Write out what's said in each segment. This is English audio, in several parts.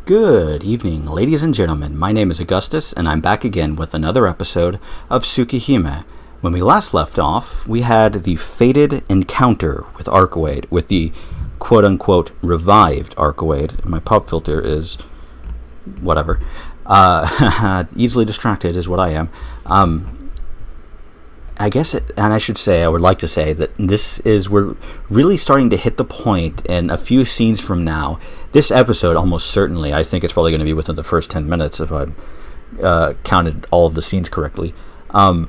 Good evening, ladies and gentlemen. My name is Augustus, and I'm back again with another episode of Tsukihime. When we last left off, we had the fated encounter with Archwade, with the quote-unquote revived Archwade. My pop filter is whatever. Easily distracted is what I am. I would like to say that we're really starting to hit the point in a few scenes from now. This episode, almost certainly, I think it's probably going to be within the first 10 minutes if I counted all of the scenes correctly. But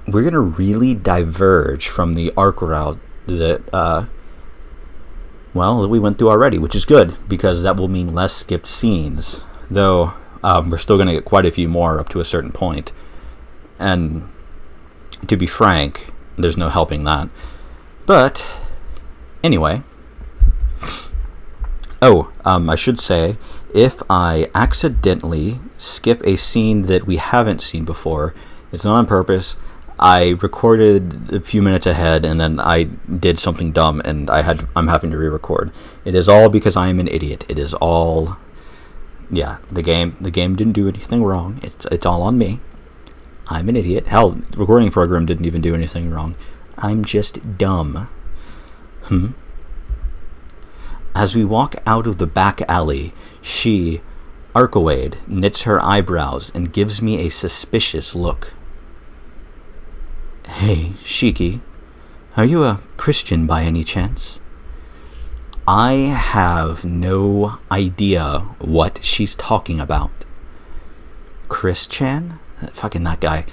we're going to really diverge from the arc route that we went through already, which is good, because that will mean less skipped scenes. Though, we're still going to get quite a few more up to a certain point. And to be frank, there's no helping that. But anyway, I should say, if I accidentally skip a scene that we haven't seen before, it's not on purpose. I recorded a few minutes ahead and then I did something dumb and I'm having to re-record. It is all because I am an idiot. It is all, the game didn't do anything wrong. It's all on me. I'm an idiot. Hell, the recording program didn't even do anything wrong. I'm just dumb. As we walk out of the back alley, Archwade, knits her eyebrows and gives me a suspicious look. Hey, Shiki, are you a Christian by any chance? I have no idea what she's talking about. Chris-chan? Fucking that guy.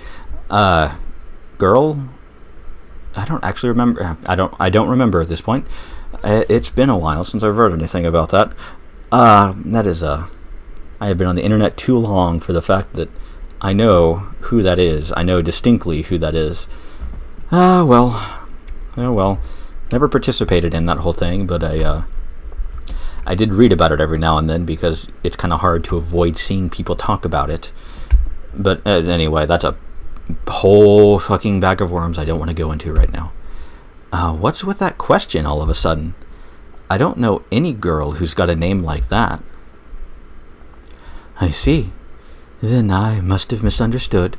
Girl? I don't actually remember. I don't remember at this point. It's been a while since I've heard anything about that. I have been on the internet too long for the fact that I know who that is. I know distinctly who that is. Oh well. Never participated in that whole thing, but I did read about it every now and then because it's kind of hard to avoid seeing people talk about it. But anyway, that's a whole fucking bag of worms I don't want to go into right now. What's with that question all of a sudden? I don't know any girl who's got a name like that. I see. Then I must have misunderstood.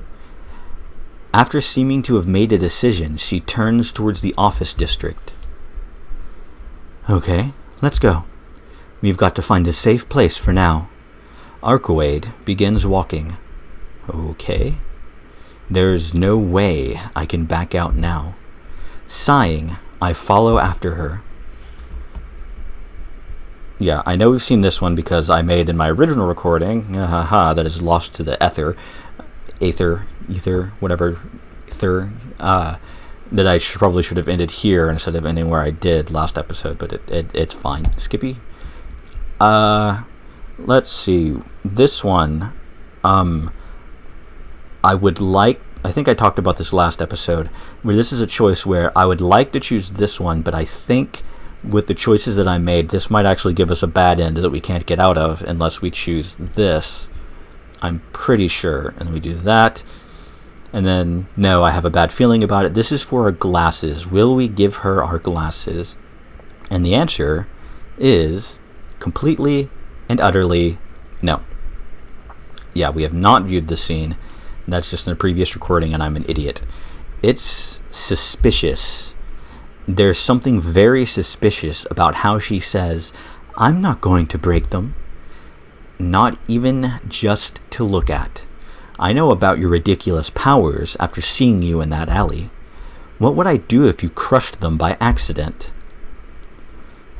After seeming to have made a decision, she turns towards the office district. Okay, let's go. We've got to find a safe place for now. Archwade begins walking. Okay. There's no way I can back out now. Sighing, I follow after her. Yeah, I know we've seen this one because I made in my original recording, that is lost to the ether, that I probably should have ended here instead of ending where I did last episode, but it's fine. Skippy? Let's see. This one, I think I talked about this last episode, where this is a choice where I would like to choose this one, but I think with the choices that I made, this might actually give us a bad end that we can't get out of unless we choose this. I'm pretty sure. And we do that. And then, no, I have a bad feeling about it. This is for our glasses. Will we give her our glasses? And the answer is completely and utterly no. Yeah, we have not viewed the scene. That's just in a previous recording, and I'm an idiot. It's suspicious. There's something very suspicious about how she says, I'm not going to break them. Not even just to look at. I know about your ridiculous powers after seeing you in that alley. What would I do if you crushed them by accident?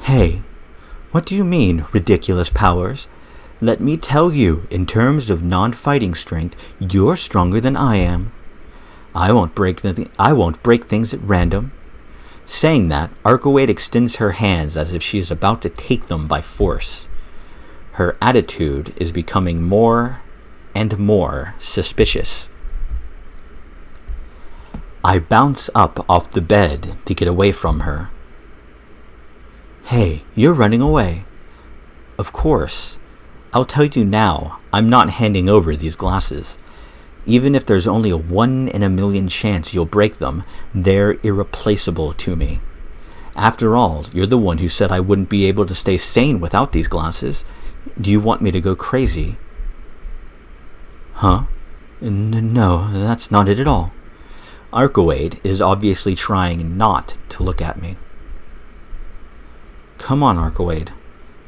Hey, what do you mean, ridiculous powers? Let me tell you, in terms of non-fighting strength, you're stronger than I am. I won't break things at random. Saying that, Archwade extends her hands as if she is about to take them by force. Her attitude is becoming more and more suspicious. I bounce up off the bed to get away from her. Hey, you're running away. Of course. I'll tell you now, I'm not handing over these glasses. Even if there's only a 1 in a million chance you'll break them, they're irreplaceable to me. After all, you're the one who said I wouldn't be able to stay sane without these glasses. Do you want me to go crazy? Huh? No, that's not it at all. Arcoade is obviously trying not to look at me. Come on, Arcoade.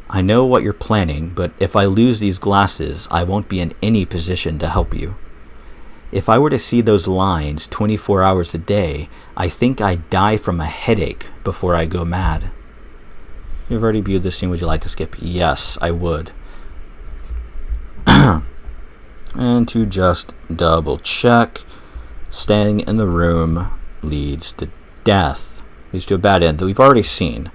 I know what you're planning, but if I lose these glasses, I won't be in any position to help you. If I were to see those lines 24 hours a day, I think I'd die from a headache before I go mad. You've already viewed this scene. Would you like to skip? Yes, I would. And to just double check, staying in the room leads to death. Leads to a bad end that we've already seen.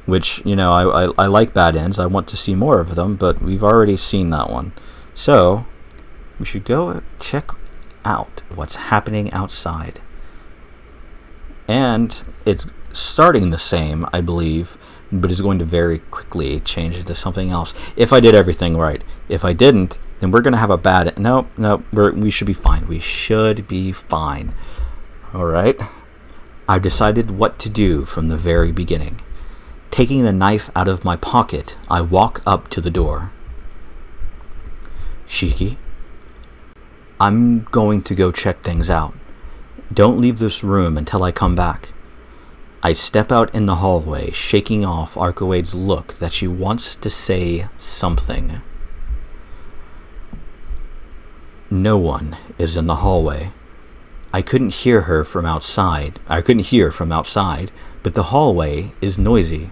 Which, I like bad ends. I want to see more of them, but we've already seen that one. So, we should go check out what's happening outside. And it's starting the same, I believe, but is going to very quickly change into something else. If I did everything right. If I didn't, then we're going to have a bad... No, we should be fine. We should be fine. Alright. I've decided what to do from the very beginning. Taking the knife out of my pocket, I walk up to the door. Shiki, I'm going to go check things out. Don't leave this room until I come back. I step out in the hallway, shaking off Arcoade's look that she wants to say something. No one is in the hallway. I couldn't hear from outside, but the hallway is noisy.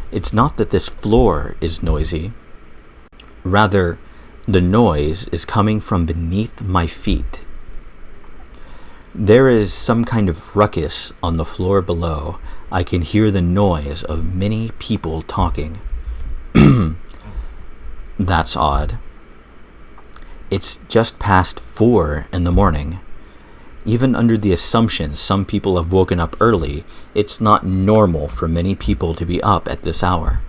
It's not that this floor is noisy. Rather, the noise is coming from beneath my feet. There is some kind of ruckus on the floor below. I can hear the noise of many people talking. That's odd. It's just past 4 in the morning. Even under the assumption some people have woken up early, it's not normal for many people to be up at this hour.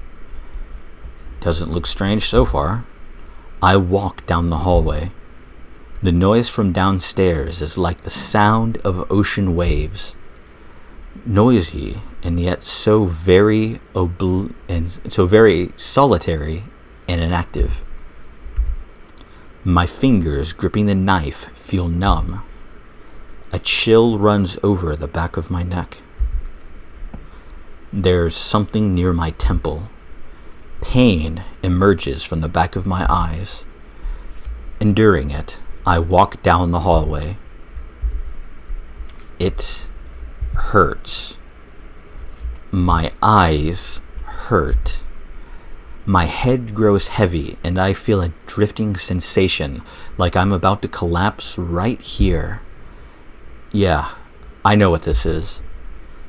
Doesn't look strange so far. I walk down the hallway. The noise from downstairs is like the sound of ocean waves. Noisy and yet so very solitary and inactive. My fingers gripping the knife feel numb. A chill runs over the back of my neck. There's something near my temple. Pain emerges from the back of my eyes. Enduring it, I walk down the hallway. It hurts. My eyes hurt. My head grows heavy and I feel a drifting sensation like I'm about to collapse right here. Yeah, I know what this is.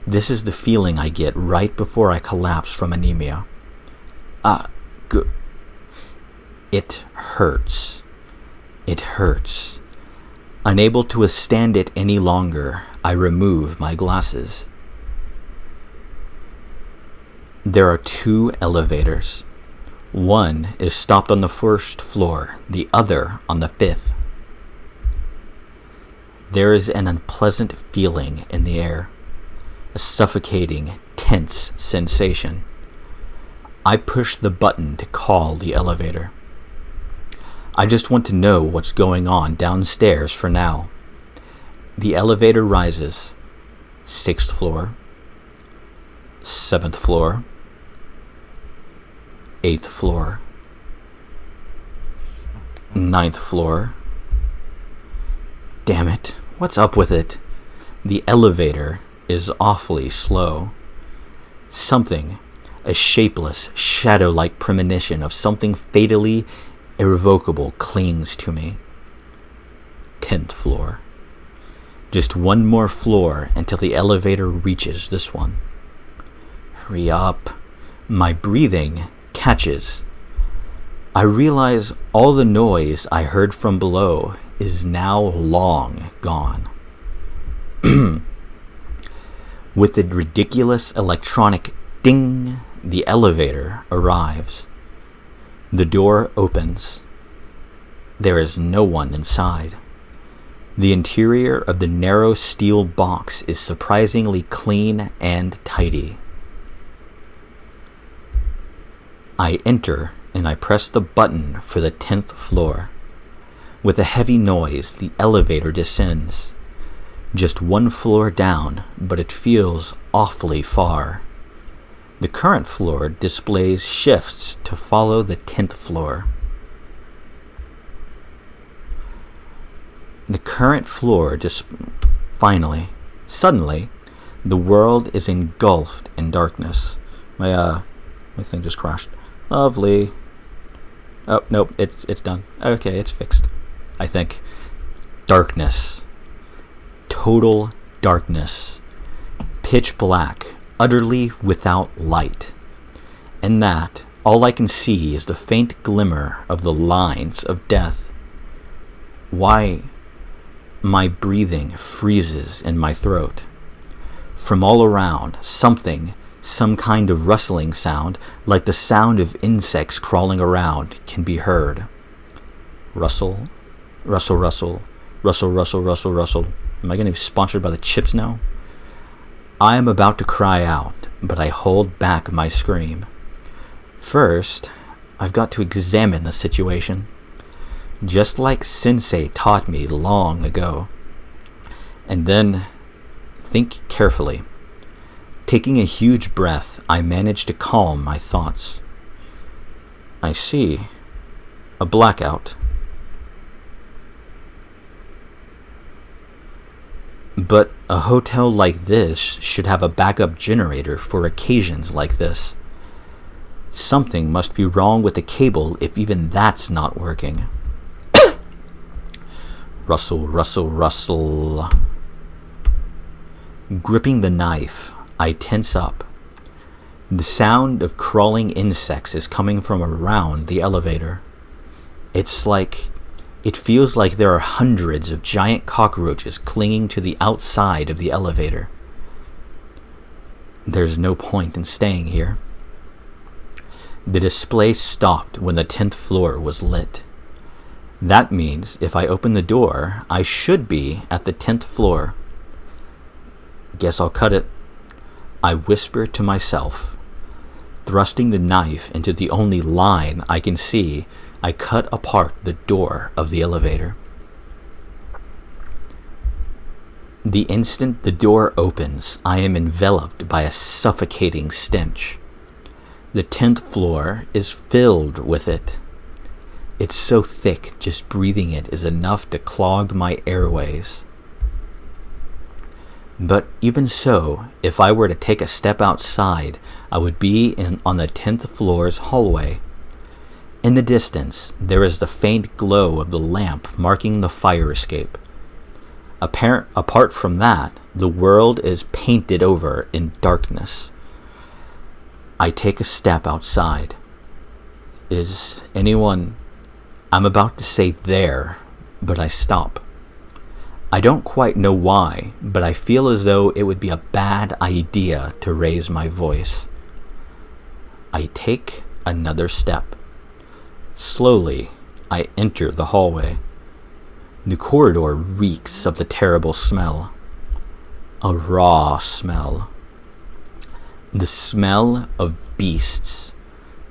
This is the feeling I get right before I collapse from anemia. It hurts. It hurts. Unable to withstand it any longer, I remove my glasses. There are 2 elevators. One is stopped on the 1st floor, the other on the 5th. There is an unpleasant feeling in the air, a suffocating, tense sensation. I push the button to call the elevator. I just want to know what's going on downstairs for now. The elevator rises. 6th floor, 7th floor, 8th floor, 9th floor. Damn it, what's up with it? The elevator is awfully slow. Something, a shapeless, shadow-like premonition of something fatally irrevocable clings to me. 10th floor. Just one more floor until the elevator reaches this one. Hurry up. My breathing catches. I realize all the noise I heard from below is now long gone. With the ridiculous electronic ding, the elevator arrives. The door opens. There is no one inside. The interior of the narrow steel box is surprisingly clean and tidy. I enter and I press the button for the 10th floor. With a heavy noise, the elevator descends. Just one floor down, but it feels awfully far. The current floor displays shifts to follow the 10th floor. The current floor finally, suddenly, the world is engulfed in darkness. My thing just crashed. Lovely. Oh, nope, it's done. Okay, it's fixed. I think. Darkness. Total darkness. Pitch black. Utterly without light. And that, all I can see is the faint glimmer of the lines of death. Why? My breathing freezes in my throat. From all around, some kind of rustling sound, like the sound of insects crawling around, can be heard. Rustle, rustle, rustle, rustle, rustle, rustle, rustle. Am I getting sponsored by the chips now? I am about to cry out, but I hold back my scream. First, I've got to examine the situation. Just like Sensei taught me long ago. And then think carefully. Taking a huge breath, I manage to calm my thoughts. I see a blackout. But a hotel like this should have a backup generator for occasions like this. Something must be wrong with the cable if even that's not working. Rustle, rustle, rustle. Gripping the knife, I tense up. The sound of crawling insects is coming from around the elevator. It feels like there are hundreds of giant cockroaches clinging to the outside of the elevator. There's no point in staying here. The display stopped when the 10th floor was lit. That means if I open the door, I should be at the 10th floor. Guess I'll cut it. I whisper to myself. Thrusting the knife into the only line I can see, I cut apart the door of the elevator. The instant the door opens, I am enveloped by a suffocating stench. The 10th floor is filled with it. It's so thick, just breathing it is enough to clog my airways. But even so, if I were to take a step outside, I would be on the 10th floor's hallway. In the distance, there is the faint glow of the lamp marking the fire escape. Apart from that, the world is painted over in darkness. I take a step outside. Is anyone... I'm about to say there, but I stop. I don't quite know why, but I feel as though it would be a bad idea to raise my voice. I take another step. Slowly, I enter the hallway. The corridor reeks of the terrible smell. A raw smell. The smell of beasts.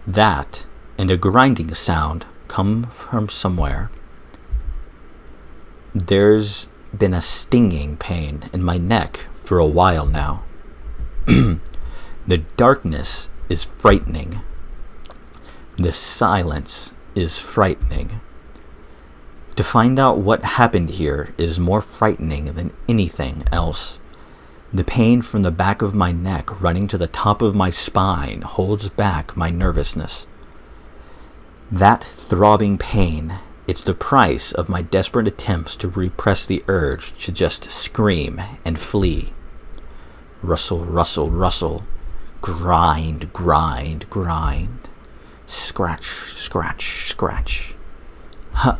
That and a grinding sound come from somewhere. There's been a stinging pain in my neck for a while now. The darkness is frightening. The silence is frightening. To find out what happened here is more frightening than anything else. The pain from the back of my neck running to the top of my spine holds back my nervousness. That throbbing pain, it's the price of my desperate attempts to repress the urge to just scream and flee. Rustle, rustle, rustle. Grind, grind, grind. Scratch, scratch, scratch. Huh.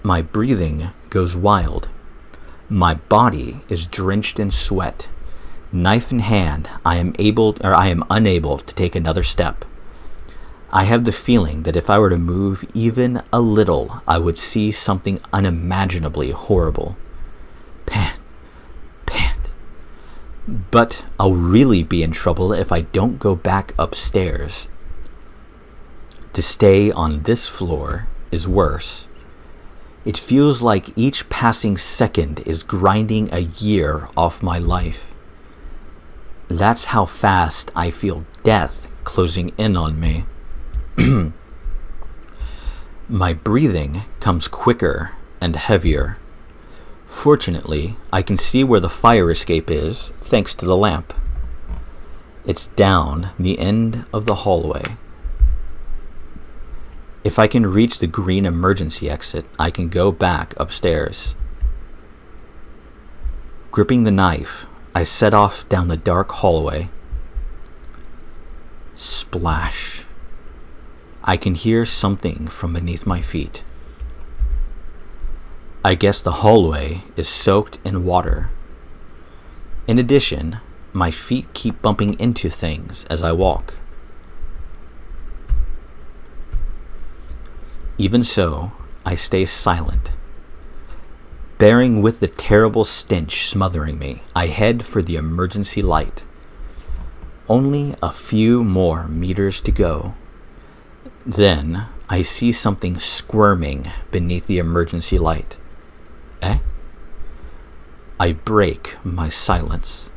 My breathing goes wild. My body is drenched in sweat. Knife in hand, I am unable to take another step. I have the feeling that if I were to move even a little, I would see something unimaginably horrible. Pant, pant. But I'll really be in trouble if I don't go back upstairs. To stay on this floor is worse. It feels like each passing second is grinding a year off my life. That's how fast I feel death closing in on me. My breathing comes quicker and heavier. Fortunately, I can see where the fire escape is thanks to the lamp. It's down the end of the hallway. If I can reach the green emergency exit, I can go back upstairs. Gripping the knife, I set off down the dark hallway. Splash. I can hear something from beneath my feet. I guess the hallway is soaked in water. In addition, my feet keep bumping into things as I walk. Even so, I stay silent. Bearing with the terrible stench smothering me, I head for the emergency light. Only a few more meters to go. Then I see something squirming beneath the emergency light. Eh? I break my silence.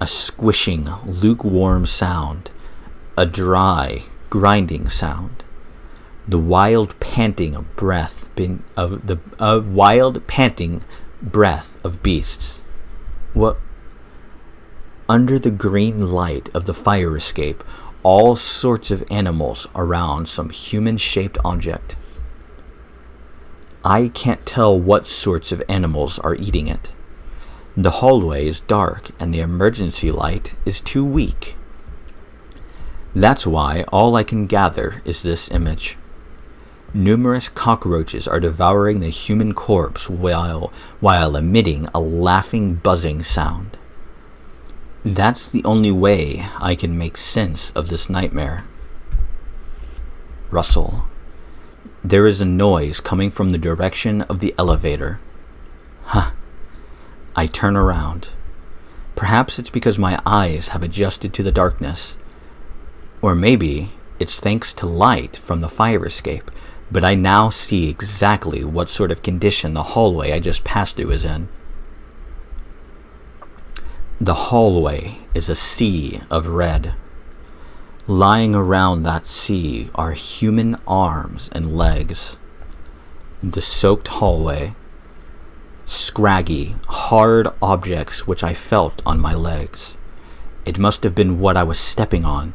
A squishing, lukewarm sound. A dry, grinding sound. The wild panting of breath of beasts. What? Under the green light of the fire escape, all sorts of animals around some human-shaped object. I can't tell what sorts of animals are eating it. The hallway is dark and the emergency light is too weak. That's why all I can gather is this image. Numerous cockroaches are devouring the human corpse while emitting a laughing, buzzing sound. That's the only way I can make sense of this nightmare. Rustle. There is a noise coming from the direction of the elevator. Huh. I turn around. Perhaps it's because my eyes have adjusted to the darkness. Or maybe it's thanks to light from the fire escape, but I now see exactly what sort of condition the hallway I just passed through is in. The hallway is a sea of red. Lying around that sea are human arms and legs. The soaked hallway. Scraggy, hard objects which I felt on my legs. It must have been what I was stepping on.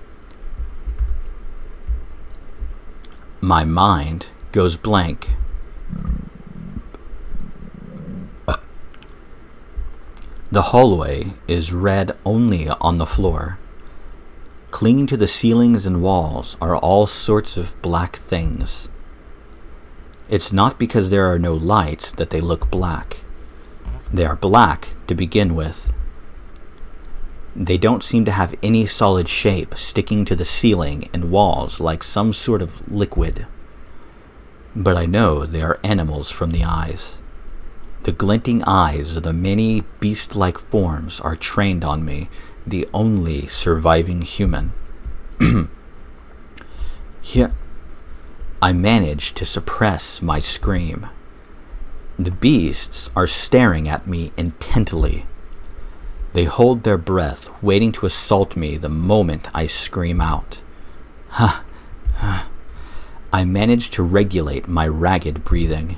My mind goes blank. The hallway is red only on the floor. Clinging to the ceilings and walls are all sorts of black things. It's not because there are no lights that they look black. They are black to begin with. They don't seem to have any solid shape sticking to the ceiling and walls like some sort of liquid. But I know they are animals from the eyes. The glinting eyes of the many beast-like forms are trained on me, the only surviving human. Here, I manage to suppress my scream. The beasts are staring at me intently. They hold their breath, waiting to assault me the moment I scream out. I manage to regulate my ragged breathing.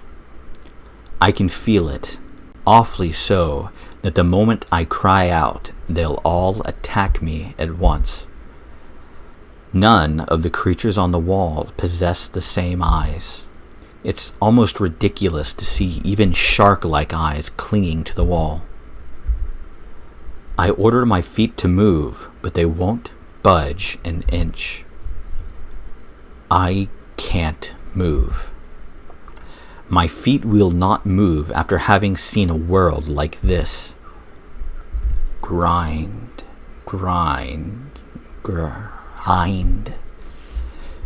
I can feel it, awfully so, that the moment I cry out, they'll all attack me at once. None of the creatures on the wall possess the same eyes. It's almost ridiculous to see even shark-like eyes clinging to the wall. I order my feet to move, but they won't budge an inch. I can't move. My feet will not move after having seen a world like this. Grind, grind, grind.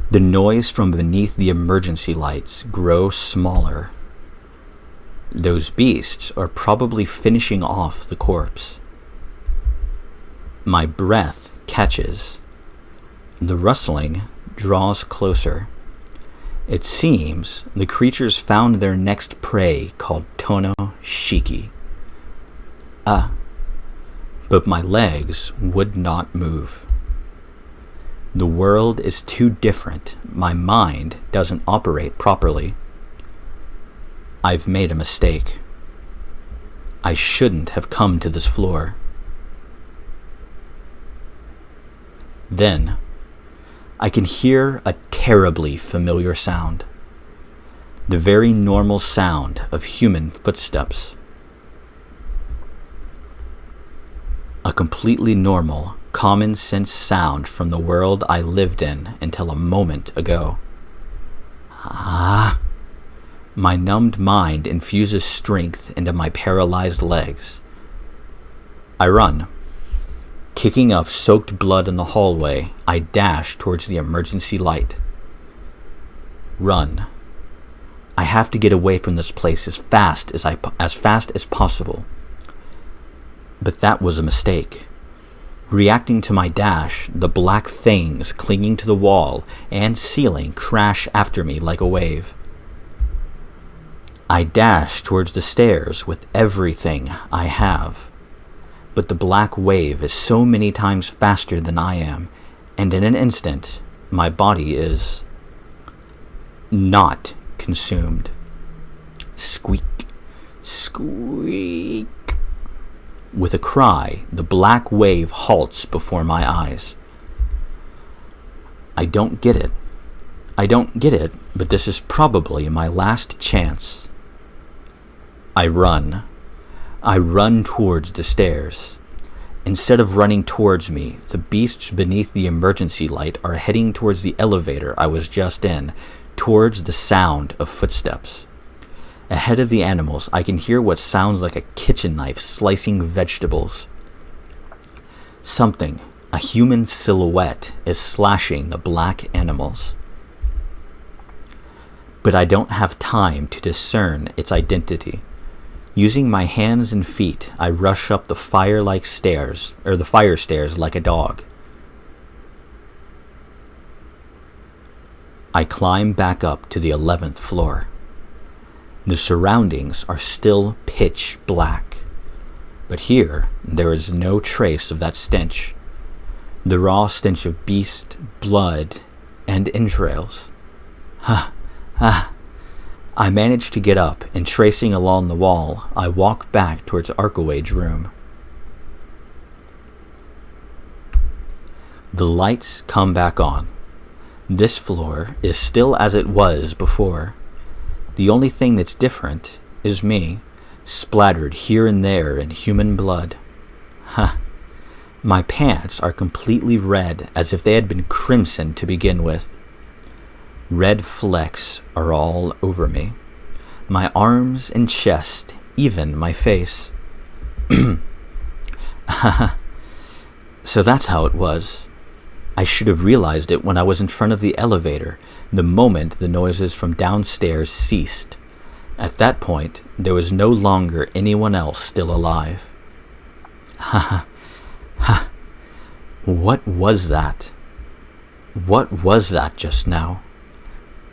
The noise from beneath the emergency lights grows smaller. Those beasts are probably finishing off the corpse. My breath catches. The rustling draws closer. It seems the creatures found their next prey called Tono Shiki. But my legs would not move. The world is too different. My mind doesn't operate properly. I've made a mistake. I shouldn't have come to this floor. Then, I can hear a terribly familiar sound. The very normal sound of human footsteps. A completely normal, common sense sound from the world I lived in until a moment ago. My numbed mind infuses strength into my paralyzed legs. I run. Kicking up soaked blood in the hallway, I dash towards the emergency light. Run. I have to get away from this place as fast as possible. But that was a mistake. Reacting to my dash, the black things clinging to the wall and ceiling crash after me like a wave. I dash towards the stairs with everything I have. But the black wave is so many times faster than I am, and in an instant, my body is not consumed. Squeak, squeak. With a cry, the black wave halts before my eyes. I don't get it, but this is probably my last chance. I run. I run towards the stairs. Instead of running towards me, the beasts beneath the emergency light are heading towards the elevator I was just in, towards the sound of footsteps. Ahead of the animals, I can hear what sounds like a kitchen knife slicing vegetables. Something, a human silhouette, is slashing the black animals. But I don't have time to discern its identity. Using my hands and feet, I rush up the fire stairs like a dog. I climb back up to the 11th floor. The surroundings are still pitch black, but here there is no trace of that stench. The raw stench of beast, blood, and entrails. I manage to get up, and tracing along the wall, I walk back towards Arcoade's room. The lights come back on. This floor is still as it was before. The only thing that's different is me, splattered here and there in human blood. My pants are completely red, as if they had been crimson to begin with. Red flecks are all over me. My arms and chest, even my face. So that's how it was. I should have realized it when I was in front of the elevator, the moment the noises from downstairs ceased. At that point, there was no longer anyone else still alive. What was that? What was that just now?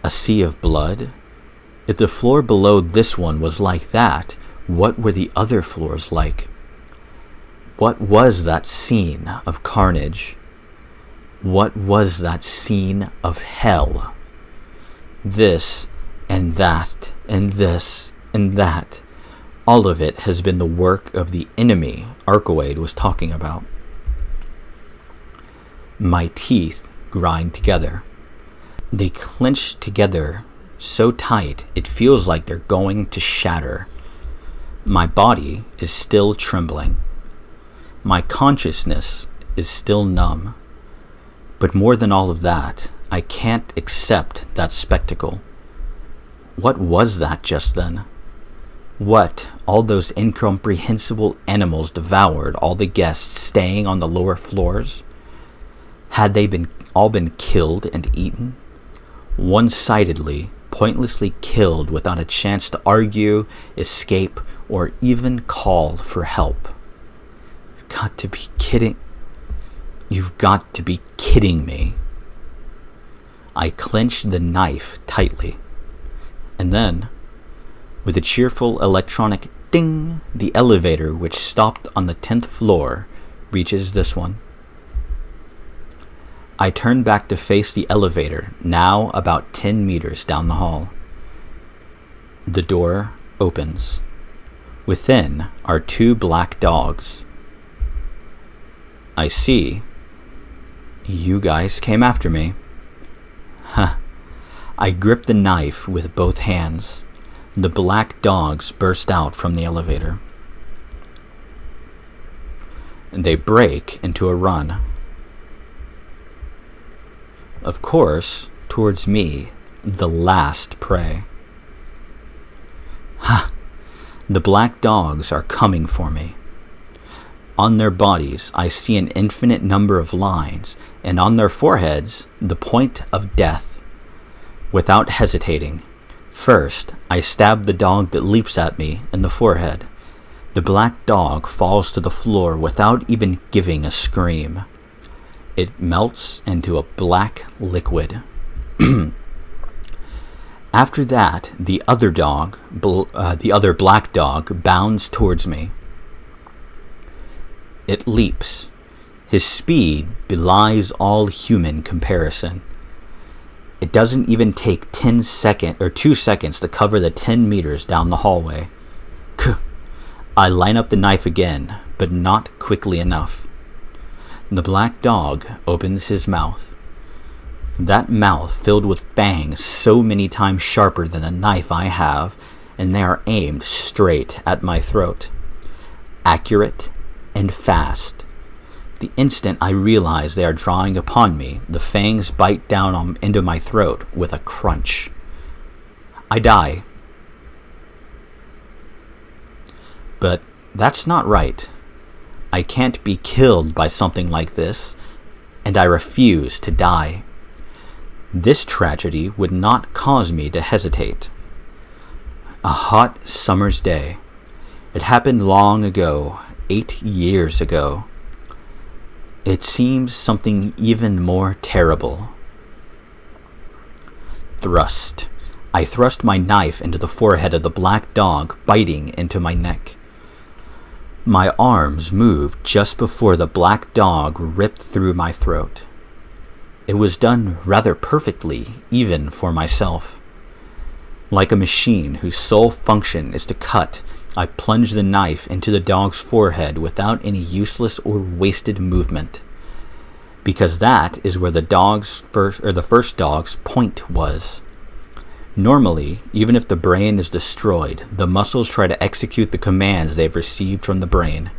A sea of blood? If the floor below this one was like that, what were the other floors like? What was that scene of carnage? What was that scene of hell? This and that and this and that. All of it has been the work of the enemy Arcoade was talking about. My teeth grind together. They clench together so tight it feels like they're going to shatter. My body is still trembling. My consciousness is still numb. But more than all of that, I can't accept that spectacle. What was that just then? What all those incomprehensible animals devoured all the guests staying on the lower floors? Had they all been killed and eaten? One-sidedly, pointlessly killed without a chance to argue, escape, or even call for help. You've got to be kidding. You've got to be kidding me. I clenched the knife tightly. And then, with a cheerful electronic ding, the elevator, which stopped on the 10th floor, reaches this one. I turn back to face the elevator, now about 10 meters down the hall. The door opens. Within are 2 black dogs. I see. You guys came after me. Huh. I grip the knife with both hands. The black dogs burst out from the elevator. They break into a run. Of course, towards me, the last prey. Ha! The black dogs are coming for me. On their bodies, I see an infinite number of lines, and on their foreheads, the point of death. Without hesitating, first, I stab the dog that leaps at me in the forehead. The black dog falls to the floor without even giving a scream. It melts into a black liquid. After that, the other black dog bounds towards me. It leaps. His speed belies all human comparison. It doesn't even take 2 seconds to cover the 10 meters down the hallway. I line up the knife again, but not quickly enough. The black dog opens his mouth. That mouth filled with fangs so many times sharper than the knife I have, and they are aimed straight at my throat. Accurate and fast. The instant I realize they are drawing upon me, the fangs bite down into my throat with a crunch. I die. But that's not right. I can't be killed by something like this, and I refuse to die. This tragedy would not cause me to hesitate. A hot summer's day. It happened long ago, 8 years ago. It seems something even more terrible. Thrust. I thrust my knife into the forehead of the black dog, biting into my neck. My arms moved just before the black dog ripped through my throat. It was done rather perfectly, even for myself. Like a machine whose sole function is to cut, I plunged the knife into the dog's forehead without any useless or wasted movement. Because that is where the first dog's point was. Normally, even if the brain is destroyed, the muscles try to execute the commands they've received from the brain.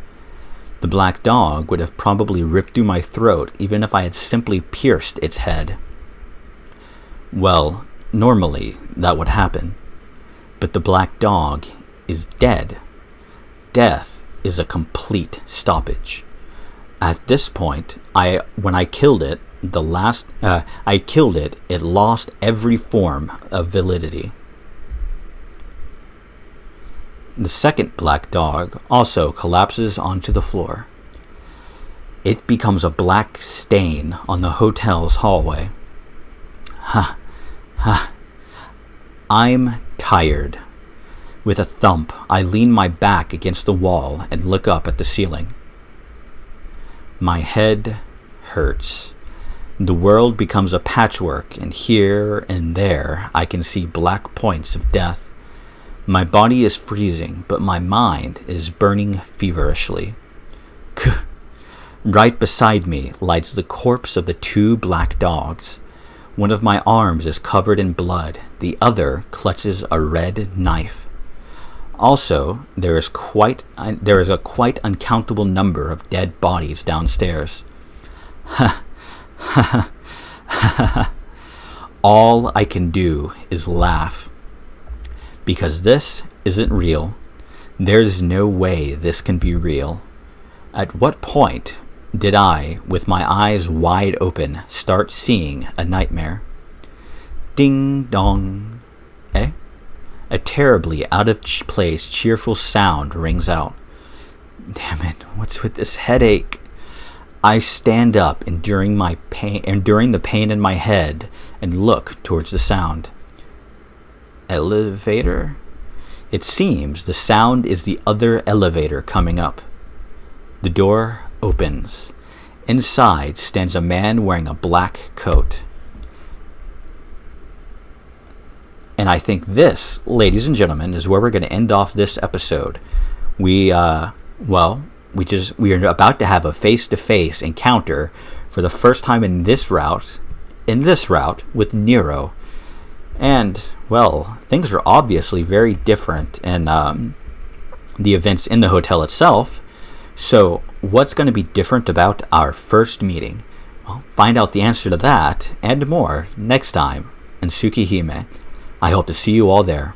The black dog would have probably ripped through my throat even if I had simply pierced its head. Well, normally that would happen. But the black dog is dead. Death is a complete stoppage. At this point, when I killed it, it lost every form of validity. The second black dog also collapses onto the floor. It becomes a black stain on the hotel's hallway. I'm tired. With a thump, I lean my back against the wall and look up at the ceiling. My head hurts. The world becomes a patchwork, and here and there I can see black points of death. My body is freezing, but my mind is burning feverishly. Right beside me lies the corpse of the 2 black dogs. One of my arms is covered in blood, the other clutches a red knife. Also, there is a quite uncountable number of dead bodies downstairs. All I can do is laugh. Because this isn't real. There's no way this can be real. At what point did I, with my eyes wide open, start seeing a nightmare? Ding dong. A terribly out-of-place, cheerful sound rings out. Damn it, what's with this headache? I stand up, enduring the pain in my head, and look towards the sound. Elevator? It seems the sound is the other elevator coming up. The door opens. Inside stands a man wearing a black coat. And I think this, ladies and gentlemen, is where we're going to end off this episode. We are about to have a face-to-face encounter for the first time in this route with Nero. And, well, things are obviously very different in the events in the hotel itself. So, what's going to be different about our first meeting? Well, find out the answer to that and more next time in Tsukihime. I hope to see you all there.